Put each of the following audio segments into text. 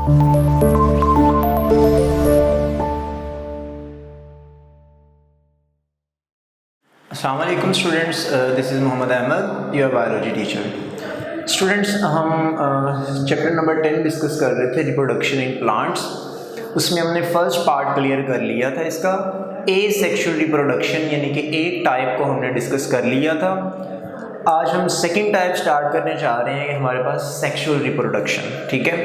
अस्सलाम वालेकुम students, this is Mohammad Ahmad, your biology teacher. Students, हम चैप्टर नंबर 10 डिस्कस कर रहे थे, रिप्रोडक्शन इन प्लांट्स। उसमें हमने फर्स्ट पार्ट क्लियर कर लिया था इसका, ए सेक्शुअल रिप्रोडक्शन, यानी कि एक टाइप को हमने डिस्कस कर लिया था। आज हम सेकेंड टाइप स्टार्ट करने जा रहे हैं कि हमारे पास सेक्शुअल रिप्रोडक्शन, ठीक है।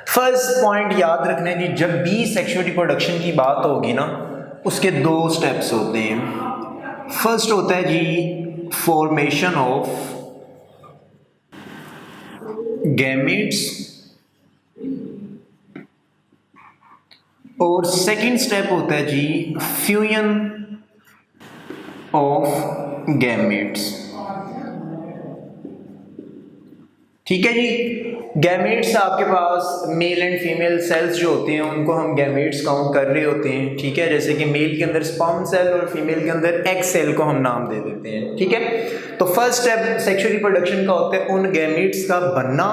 फर्स्ट पॉइंट याद रखना है कि जब भी सेक्शुअल रिप्रोडक्शन की बात होगी ना, उसके दो स्टेप्स होते हैं। फर्स्ट होता है जी फॉर्मेशन ऑफ गैमेट्स, और सेकंड स्टेप होता है जी फ्यूजन ऑफ गैमेट्स। ठीक है जी। गैमेट्स आपके पास मेल एंड फीमेल सेल्स जो होते हैं उनको हम गैमेट्स काउंट कर रहे होते हैं, ठीक है। जैसे कि मेल के अंदर स्पर्म सेल और फीमेल के अंदर एग सेल को हम नाम दे देते हैं, ठीक है। तो फर्स्ट स्टेप सेक्सुअल रिप्रोडक्शन का होता है उन गैमेट्स का बनना,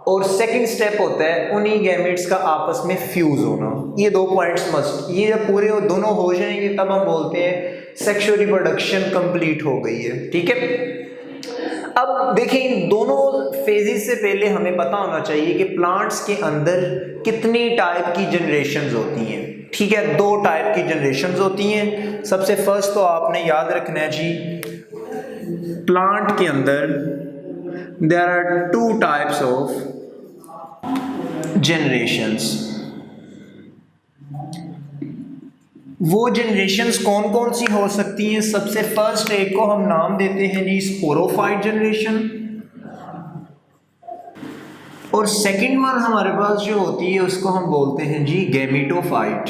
और सेकंड स्टेप होता है उन्हीं गैमेट्स का आपस में फ्यूज होना। ये दो पॉइंट्स मस्ट, ये जब पूरे दोनों हो जाएंगे तब हम बोलते हैं सेक्सुअल रिप्रोडक्शन कंप्लीट हो गई है, ठीक है। अब देखिए, इन दोनों फेजेस से पहले हमें पता होना चाहिए कि प्लांट्स के अंदर कितनी टाइप की जनरेशंस होती हैं, ठीक है। दो टाइप की जनरेशंस होती हैं। सबसे फर्स्ट तो आपने याद रखना है जी, प्लांट के अंदर there are two types of generations. वो जनरेशंस कौन कौन सी हो सकती हैं? सबसे फर्स्ट एक को हम नाम देते हैं जी स्पोरोफाइट जनरेशन, और सेकंड वन हमारे पास जो होती है उसको हम बोलते हैं जी गैमेटोफाइट।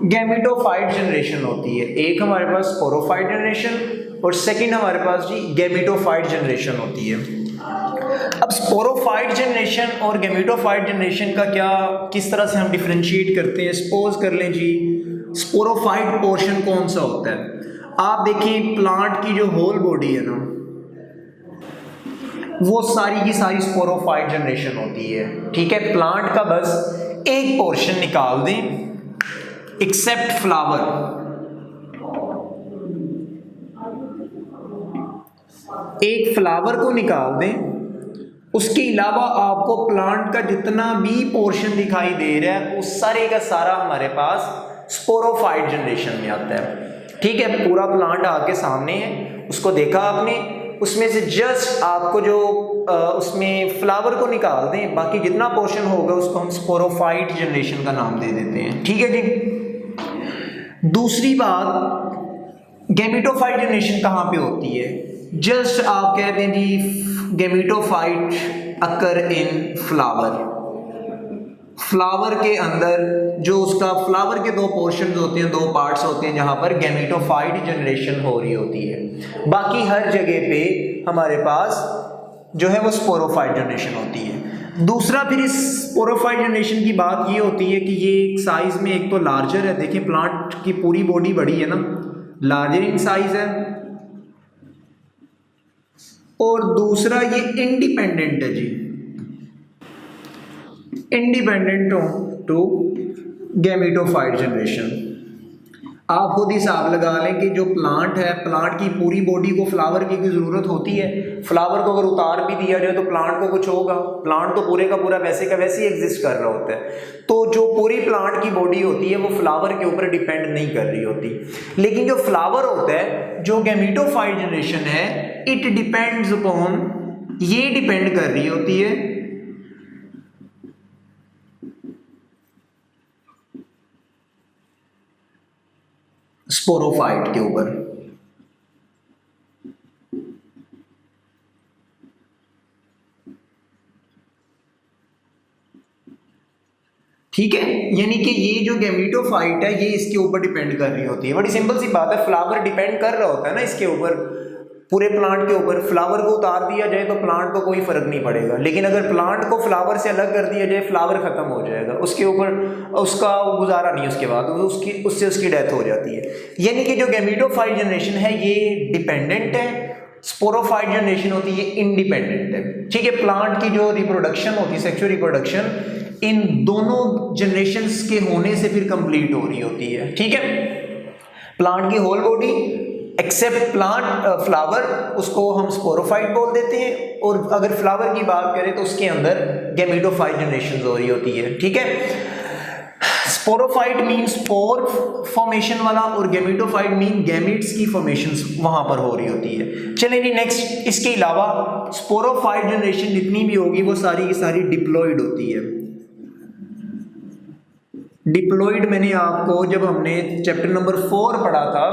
गैमेटोफाइट जनरेशन होती है, एक हमारे पास स्पोरोफाइट जनरेशन और सेकंड हमारे पास जी गैमेटोफाइट जनरेशन होती है। अब स्पोरोफाइट जनरेशन और गैमेटोफाइट जनरेशन का क्या, किस तरह से हम डिफरेंशिएट करते हैं? सपोज कर लें जी, स्पोरोफाइट पोर्शन कौन सा होता है? आप देखिए, प्लांट की जो होल बॉडी है ना, वो सारी की सारी स्पोरोफाइट जनरेशन होती है, ठीक है। प्लांट का बस एक पोर्शन निकाल दें, एक्सेप्ट फ्लावर। एक फ्लावर को निकाल दें, उसके अलावा आपको प्लांट का जितना भी पोर्शन दिखाई दे रहा है वो सारे का सारा हमारे पास स्पोरोफाइट जनरेशन में आता है, ठीक है। पूरा प्लांट आके सामने है, उसको देखा आपने, उसमें से जस्ट आपको जो उसमें फ्लावर को निकाल दें, बाकी जितना पोर्शन होगा उसको हम स्पोरोफाइट जनरेशन का नाम दे देते हैं, ठीक है जी। दूसरी बात, गैमेटोफाइट जनरेशन कहाँ पे होती है? जस्ट आप कहते हैं जी गैमेटोफाइट अकर इन फ्लावर। फ्लावर के अंदर जो उसका फ्लावर के दो पोर्शन होते हैं, दो पार्ट्स होते हैं जहां पर गैमेटोफाइट जनरेशन हो रही होती है। बाकी हर जगह पे हमारे पास जो है वो स्पोरोफाइट जनरेशन होती है। दूसरा फिर इस स्पोरोफाइट जनरेशन की बात ये होती है कि ये साइज में एक तो लार्जर है, देखिए प्लांट की पूरी बॉडी बड़ी है ना, लार्जर इन साइज है, और दूसरा ये इंडिपेंडेंट है जी, इंडिपेंडेंट टू गैमेटोफाइट जनरेशन। आप खुद हिसाब लगा लें कि जो प्लांट है, प्लांट की पूरी बॉडी को फ्लावर की ज़रूरत होती है। फ्लावर को अगर उतार भी दिया जाए तो प्लांट को कुछ होगा? प्लांट तो पूरे का पूरा वैसे का वैसे ही एग्जिस्ट कर रहा होता है। तो जो पूरी प्लांट की बॉडी होती है वो फ्लावर के ऊपर डिपेंड नहीं कर रही होती, लेकिन जो फ्लावर होता है, जो गैमेटोफाइट जनरेशन है, इट डिपेंड्स अपॉन, ये डिपेंड कर रही होती है स्पोरोफाइट के ऊपर, ठीक है। यानी कि ये जो गैमेटोफाइट है ये इसके ऊपर डिपेंड कर रही होती है। बड़ी सिंपल सी बात है, फ्लावर डिपेंड कर रहा होता है ना इसके ऊपर, पूरे प्लांट के ऊपर। फ्लावर को उतार दिया जाए तो प्लांट को कोई फर्क नहीं पड़ेगा, लेकिन अगर प्लांट को फ्लावर से अलग कर दिया जाए, फ्लावर खत्म हो जाएगा, उसके ऊपर उसका गुजारा नहीं, उसके बाद उससे उसकी डेथ हो जाती है। यानी कि जो गैमेटोफाइट जनरेशन है ये डिपेंडेंट है स्पोरोफाइट जनरेशन होती है इंडिपेंडेंट है, ठीक है। प्लांट की जो रिप्रोडक्शन होती है, सेक्सुअल रिप्रोडक्शन, इन दोनों जनरेशंस के होने से फिर कंप्लीट हो रही होती है, ठीक है। प्लांट की whole body except plant flower, उसको हम स्पोरोफाइट बोल देते हैं, और अगर फ्लावर की बात करें तो उसके अंदर गैमेटोफाइट जनरेशन हो रही होती है, ठीक है। स्पोरोफाइट मीन स्पोर फॉर्मेशन वाला, और गैमेटोफाइट मीन गैमेट्स की फॉर्मेशंस वहां पर हो रही होती है। चलें जी नेक्स्ट, इसके अलावा स्पोरोफाइट जनरेशन जितनी भी होगी वो सारी की सारी डिप्लॉइड होती है। डिप्लॉइड मैंने आपको जब हमने चैप्टर नंबर 4 पढ़ा था,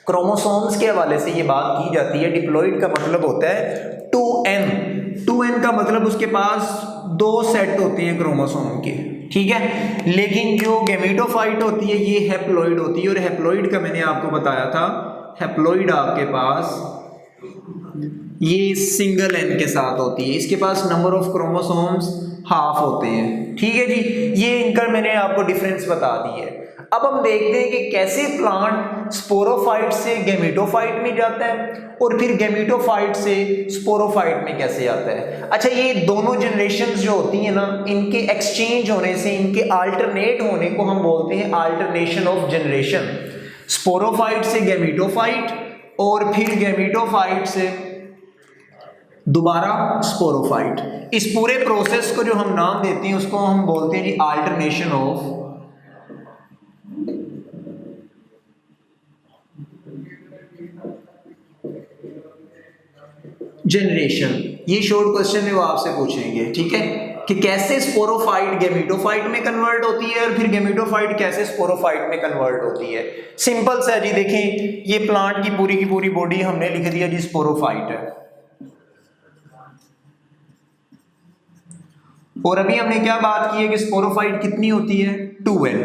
क्रोमोसोम्स के हवाले से ये बात की जाती है। डिप्लॉइड का मतलब होता है 2n का मतलब उसके पास 2 सेट होते हैं क्रोमोसोम के, ठीक है। लेकिन जो गैमेटोफाइट होती है ये हैप्लॉइड होती है, और हैप्लॉइड का मैंने आपको बताया था, हैप्लॉइड आपके पास ये सिंगल n के साथ होती है, इसके पास नंबर ऑफ क्रोमोसोम्स हाफ होते हैं, ठीक है जी। ये इनका मैंने आपको डिफरेंस बता दी है। अब हम देखते हैं कि कैसे प्लांट स्पोरोफाइट से गैमेटोफाइट में जाता है, और फिर गैमेटोफाइट से स्पोरोफाइट में कैसे आता है। अच्छा, ये दोनों जनरेशंस जो होती हैं ना, इनके एक्सचेंज होने से, इनके अल्टरनेट होने को हम बोलते हैं अल्टरनेशन ऑफ जनरेशन। स्पोरोफाइट से गैमेटोफाइट, और फिर गैमेटोफाइट से दोबारा स्पोरोफाइट। इस पूरे प्रोसेस को जो हम नाम देते हैं उसको हम बोलते हैं जी अल्टरनेशन ऑफ जनरेशन। ये शॉर्ट क्वेश्चन है वो आपसे पूछेंगे, ठीक है, कि कैसे स्पोरोफाइट गैमेटोफाइट में कन्वर्ट होती है, और फिर गैमेटोफाइट कैसे स्पोरोफाइट में कन्वर्ट होती है। सिंपल सा जी, देखें ये प्लांट की पूरी बॉडी हमने लिख दिया जी स्पोरोफाइट है, और अभी हमने क्या बात की है कि स्पोरोफाइट कितनी होती है 2n,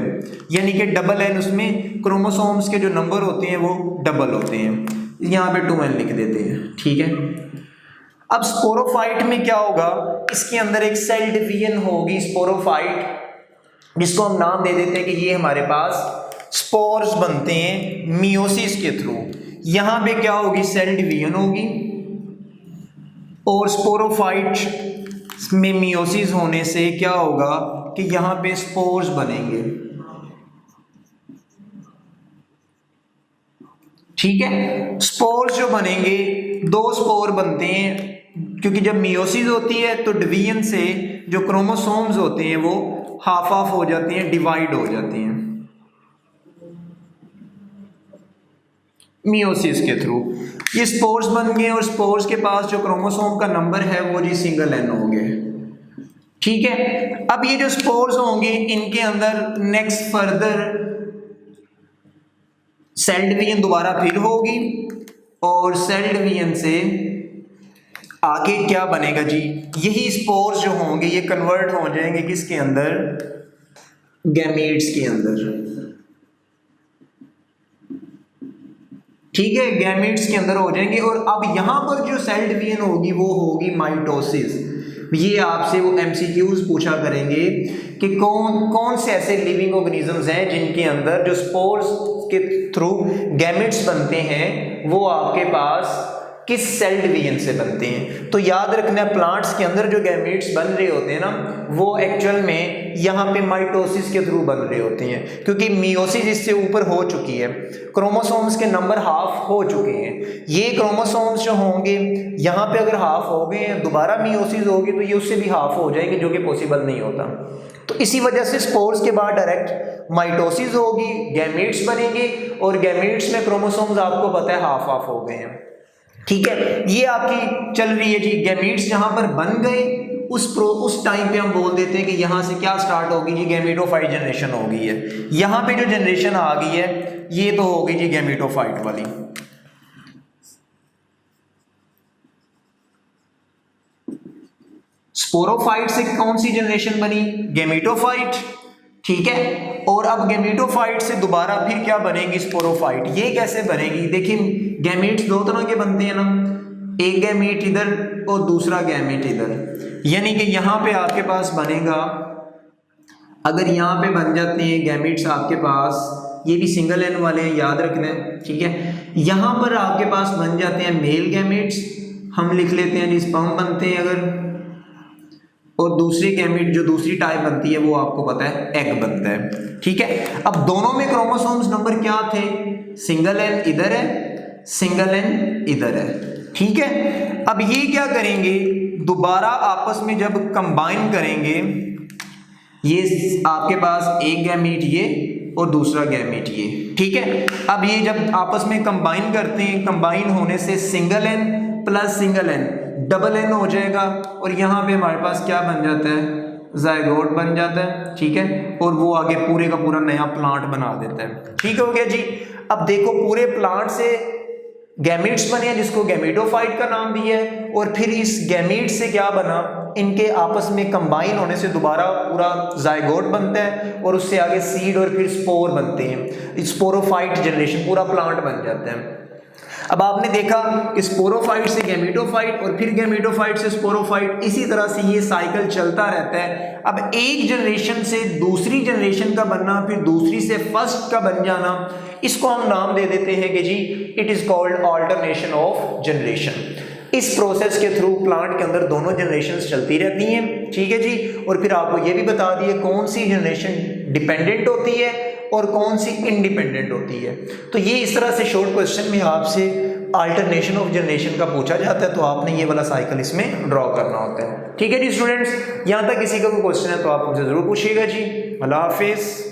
यानी कि डबल n, उसमें क्रोमोसोम्स के जो नंबर होते हैं वो डबल होते हैं। यहाँ पे 2n लिख देते हैं, ठीक है। अब स्पोरोफाइट में क्या होगा, इसके अंदर एक सेल डिवीजन होगी स्पोरोफाइट, जिसको हम नाम दे देते हैं कि ये हमारे पास स्पोर्स बनते हैं मियोसिस के थ्रू। यहाँ पे क्या होगी, सेल डिवीजन होगी, और स्पोरोफाइट में मियोसिस होने से क्या होगा कि यहाँ पे स्पोर्स बनेंगे, ठीक है। स्पोर्स जो बनेंगे, 2 स्पोर बनते हैं, क्योंकि जब मियोसिस होती है तो डिवीजन से जो क्रोमोसोम्स होते हैं वो हाफ ऑफ हो जाते हैं, डिवाइड हो जाते हैं मियोसिस के थ्रू। ये स्पोर्स बन गए, और स्पोर्स के पास जो क्रोमोसोम का नंबर है वो जी सिंगल n हो गए, ठीक है। अब ये जो स्पोर्स होंगे इनके अंदर नेक्स्ट फर्दर सेल डिवीजन दोबारा फिर होगी, और सेल डिवीजन से आगे क्या बनेगा जी, यही स्पोर्स जो होंगे ये कन्वर्ट हो जाएंगे किसके अंदर, गैमेट्स के अंदर, ठीक है, गैमेट्स के अंदर हो जाएंगे। और अब यहां पर जो सेल डिवीजन होगी वो होगी माइटोसिस। ये आपसे वो एमसीक्यूज पूछा करेंगे कि कौन कौन से ऐसे लिविंग ऑर्गेनिजम्स हैं जिनके अंदर जो स्पोर्स के थ्रू गैमेट्स बनते हैं वो आपके पास किस सेल डिवीजन से बनते हैं। तो याद रखना, प्लांट्स के अंदर जो गैमेट्स बन रहे होते हैं ना, वो एक्चुअल में यहाँ पे माइटोसिस के थ्रू बन रहे होते हैं, क्योंकि मियोसिस इससे ऊपर हो चुकी है, क्रोमोसोम्स के नंबर हाफ हो चुके हैं। ये क्रोमोसोम्स जो होंगे यहाँ पे अगर हाफ हो गए हैं, दोबारा मियोसिस होगी तो ये उससे भी हाफ हो जाएंगे, जो कि पॉसिबल नहीं होता। तो इसी वजह से स्पोर्स के बाद डायरेक्ट माइटोसिस होगी, गैमेट्स बनेंगे, और गैमेट्स में क्रोमोसोम्स आपको पता है हाफ हाफ हो गए हैं, ठीक है। ये आपकी चल रही है जी, गैमेट्स जहां पर बन गए उस टाइम पे हम बोल देते हैं कि यहां से क्या स्टार्ट होगी जी, गैमेटोफाइट जनरेशन हो गई है। यहां पे जो जनरेशन आ गई है ये तो हो गई जी गैमेटोफाइट वाली। स्पोरोफाइट से कौन सी जनरेशन बनी, गैमेटोफाइट, ठीक है। और अब गैमेटोफाइट से दोबारा फिर क्या बनेगी, स्पोरोफाइट। ये कैसे बनेगी, देखिए गैमेट्स 2 तरह के बनते हैं ना, एक गैमेट इधर और दूसरा गैमेट इधर, यानी कि यहाँ पे आपके पास बनेगा, अगर यहाँ पे बन जाते हैं गैमेट्स आपके पास, ये भी सिंगल n वाले हैं, याद रखना है, ठीक है। यहाँ पर आपके पास बन जाते हैं मेल गैमेट्स, हम लिख लेते हैं जी स्पर्म बनते हैं अगर, और दूसरी गैमेट जो दूसरी टाइप बनती है वो आपको पता है एग बनता है, ठीक है। अब दोनों में क्रोमोसोम्स नंबर क्या थे, सिंगल एन इधर है, सिंगल एन इधर है, ठीक है। अब ये क्या करेंगे, दोबारा आपस में जब कंबाइन करेंगे, ये आपके पास एक गैमेट ये और दूसरा गैमेट ये, ठीक है। अब ये जब आपस में कंबाइन करते हैं, कंबाइन होने से single N plus single N double N हो जाएगा, और यहाँ पे हमारे पास क्या बन जाता है, जायगोट बन जाता है, ठीक है। और वो आगे पूरे का पूरा नया प्लांट बना देता है, ठीक हो गया जी। अब देखो पूरे प्लांट से गैमेट्स बने हैं जिसको गैमेटोफाइट का नाम दिया है, और फिर इस गैमेट से क्या बना, इनके आपस में कंबाइन होने से दोबारा पूरा जायगोट बनता है, और उससे आगे सीड और फिर स्पोर बनते हैं, स्पोरोफाइट जनरेशन, पूरा प्लांट बन जाता है। अब आपने देखा कि स्पोरोफाइट से गैमेटोफाइट और फिर गैमेटोफाइट से स्पोरोफाइट, इसी तरह से ये साइकिल चलता रहता है। अब एक जनरेशन से दूसरी जनरेशन का बनना, फिर दूसरी से फर्स्ट का बन जाना, इसको हम नाम दे देते हैं कि जी it is called alternation of generation. इस प्रोसेस के थ्रू प्लांट के अंदर दोनों जनरेशंस चलती रहती हैं, ठीक है जी। और फिर आपको ये भी बता दिए कौन सी जनरेशन डिपेंडेंट होती है और कौन सी इंडिपेंडेंट होती है। तो ये इस तरह से शॉर्ट क्वेश्चन में आपसे अल्टरनेशन ऑफ जनरेशन का पूछा जाता है, तो आपने ये वाला साइकिल इसमें ड्रॉ करना होता है, ठीक है जी स्टूडेंट्स। यहाँ तक किसी का कोई क्वेश्चन है तो आप मुझे जरूर पूछिएगा जी। अल्लाह हाफिज़।